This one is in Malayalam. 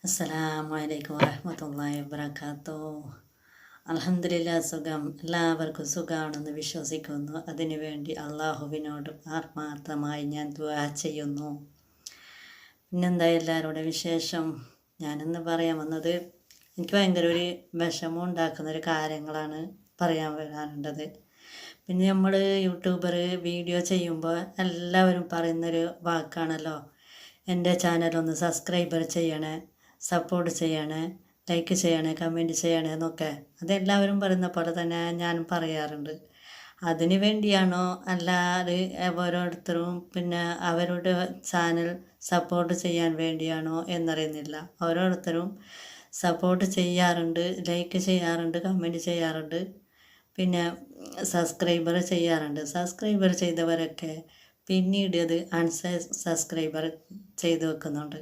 അസ്സലാമു അലൈക്കും വറഹ്മത്തുള്ളാഹി വബറകാതുഹു. അൽഹംദുലില്ലാ, സുഖം. എല്ലാവർക്കും സുഖമാണെന്ന് വിശ്വസിക്കുന്നു. അതിനുവേണ്ടി അള്ളാഹുവിനോട് ആത്മാർത്ഥമായി ഞാൻ ദുആ ചെയ്യുന്നു. പിന്നെന്താ എല്ലാവരുടെ വിശേഷം? ഞാനിന്ന് പറയാൻ വന്നത് എനിക്ക് ഭയങ്കര ഒരു വിഷമം ഉണ്ടാക്കുന്നൊരു കാര്യങ്ങളാണ് പറയാൻ വരാനുള്ളത്. പിന്നെ നമ്മൾ യൂട്യൂബർ വീഡിയോ ചെയ്യുമ്പോൾ എല്ലാവരും പറയുന്നൊരു വാക്കാണല്ലോ, എൻ്റെ ചാനലൊന്ന് സബ്സ്ക്രൈബർ ചെയ്യണേ, സപ്പോർട്ട് ചെയ്യണേ, ലൈക്ക് ചെയ്യണേ, കമൻറ്റ് ചെയ്യണേ എന്നൊക്കെ. അതെല്ലാവരും പറയുന്ന പോലെ തന്നെ ഞാനും പറയാറുണ്ട്. അതിന് വേണ്ടിയാണോ അല്ലാതെ ഓരോരുത്തരും പിന്നെ അവരുടെ ചാനൽ സപ്പോർട്ട് ചെയ്യാൻ വേണ്ടിയാണോ എന്നറിയുന്നില്ല. ഓരോരുത്തരും സപ്പോർട്ട് ചെയ്യാറുണ്ട്, ലൈക്ക് ചെയ്യാറുണ്ട്, കമൻറ്റ് ചെയ്യാറുണ്ട്, പിന്നെ സബ്സ്ക്രൈബർ ചെയ്യാറുണ്ട്. സബ്സ്ക്രൈബർ ചെയ്തവരൊക്കെ പിന്നീട് അത് സബ്സ്ക്രൈബർ ചെയ്ത് വെക്കുന്നുണ്ട്.